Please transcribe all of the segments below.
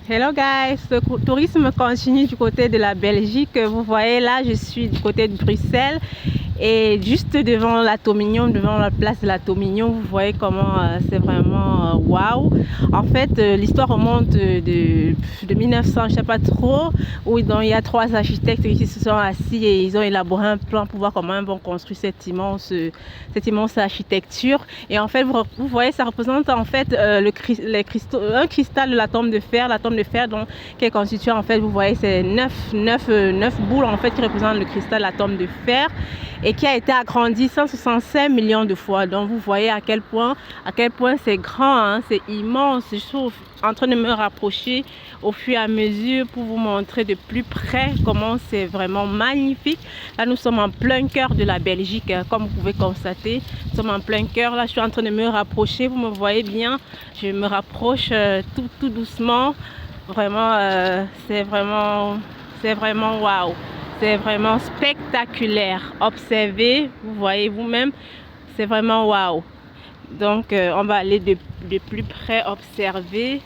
Hello guys, le tourisme continue du côté de la Belgique. Vous voyez là, je suis du côté de Bruxelles et juste devant l'Atominium, devant la place de l'Atominium, vous voyez comment c'est vraiment waouh. En fait, l'histoire remonte de 1900, je sais pas trop, où il y a trois architectes qui se sont assis et ils ont élaboré un plan pour voir comment ils vont construire cette immense architecture. Et en fait, vous voyez, ça représente en fait un cristal de l'atome de fer, donc, qui est constitué en fait, vous voyez, c'est 9 boules en fait qui représentent le cristal de l'atome de fer et qui a été agrandi 165 millions de fois. Donc vous voyez à quel point c'est grand, hein, c'est immense. Je suis en train de me rapprocher au fur et à mesure pour vous montrer de plus près comment c'est vraiment magnifique. Là nous sommes en plein cœur de la Belgique, comme vous pouvez constater. Nous sommes en plein cœur. Là je suis en train de me rapprocher, vous me voyez bien, je me rapproche tout doucement. Vraiment c'est vraiment waouh. C'est vraiment spectaculaire. Observez, vous voyez vous-même, c'est vraiment waouh. Donc on va aller de plus près observer.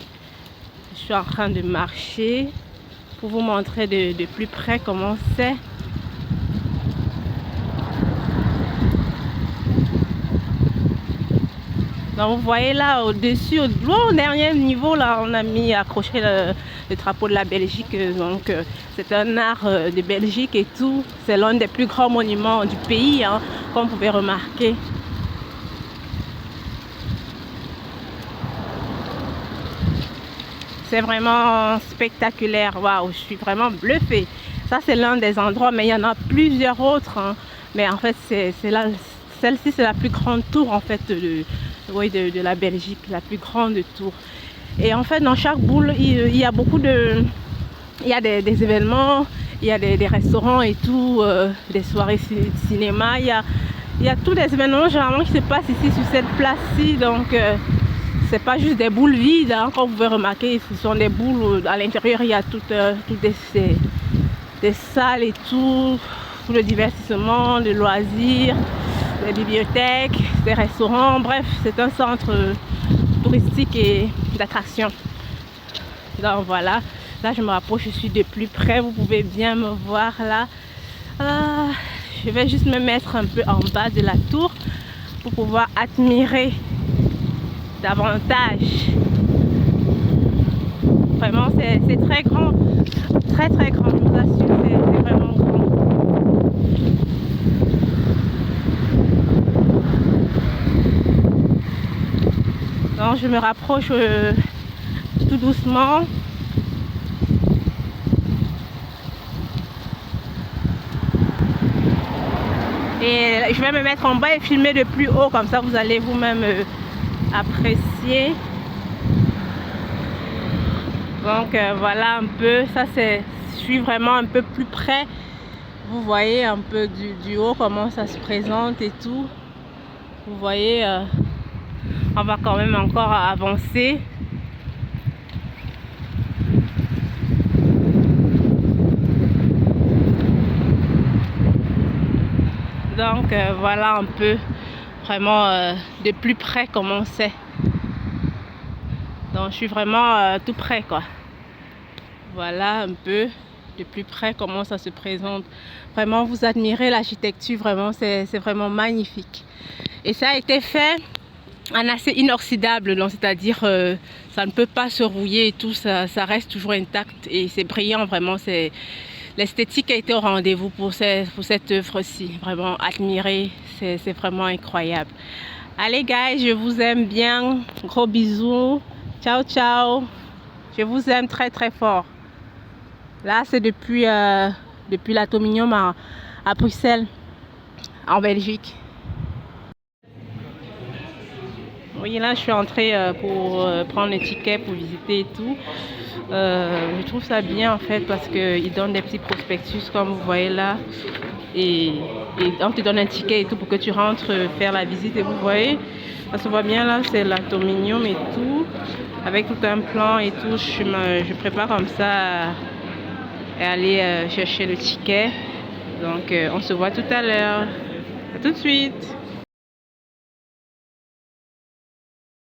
Je suis en train de marcher pour vous montrer de plus près comment c'est. Donc vous voyez là au-dessus, au dernier niveau, là on a mis accroché le drapeau de la Belgique. Donc c'est un art de Belgique et tout. C'est l'un des plus grands monuments du pays, hein, comme vous pouvez remarquer. C'est vraiment spectaculaire. Waouh, je suis vraiment bluffée. Ça c'est l'un des endroits, mais il y en a plusieurs autres, hein. Mais en fait celle-ci c'est la plus grande tour en fait de la Belgique, la plus grande tour. Et en fait dans chaque boule il y a beaucoup de, il y a des événements, il y a des restaurants et tout, des soirées cinéma, il y a tous des événements généralement qui se passent ici sur cette place-ci. Donc c'est pas juste des boules vides, hein, comme vous pouvez remarquer, ce sont des boules. À l'intérieur il y a toutes des salles et tout, pour le divertissement, le loisir, des bibliothèques, des restaurants, bref, c'est un centre touristique et d'attraction. Donc voilà, là je me rapproche, je suis de plus près, vous pouvez bien me voir là. Je vais juste me mettre un peu en bas de la tour pour pouvoir admirer davantage. Vraiment c'est très grand, très grand, je vous assure, c'est vraiment grand. Donc je me rapproche tout doucement. Et je vais me mettre en bas et filmer de plus haut, comme ça vous allez vous-même apprécier. Donc voilà un peu, ça c'est, je suis vraiment un peu plus près. Vous voyez un peu du haut comment ça se présente et tout. Vous voyez, on va quand même encore avancer. Donc voilà un peu vraiment de plus près comment c'est. Donc je suis vraiment tout près quoi. Voilà un peu de plus près comment ça se présente. Vraiment vous admirez l'architecture, vraiment c'est vraiment magnifique. Et ça a été fait en acier inoxydable, donc c'est-à-dire ça ne peut pas se rouiller et tout, ça reste toujours intact et c'est brillant vraiment. C'est l'esthétique a été au rendez-vous pour cette œuvre-ci. Vraiment admirée, c'est vraiment incroyable. Allez guys, je vous aime bien, gros bisous, ciao ciao, je vous aime très fort. Là c'est depuis l'Atominium à Bruxelles, en Belgique. Oui, là je suis entrée pour prendre les tickets pour visiter et tout. Je trouve ça bien en fait parce qu'ils donnent des petits prospectus comme vous voyez là. Et on te donne un ticket et tout pour que tu rentres faire la visite. Et vous voyez, ça se voit bien là, c'est l'Atominium et tout. Avec tout un plan et tout, je prépare comme ça à aller chercher le ticket. Donc on se voit tout à l'heure. À tout de suite.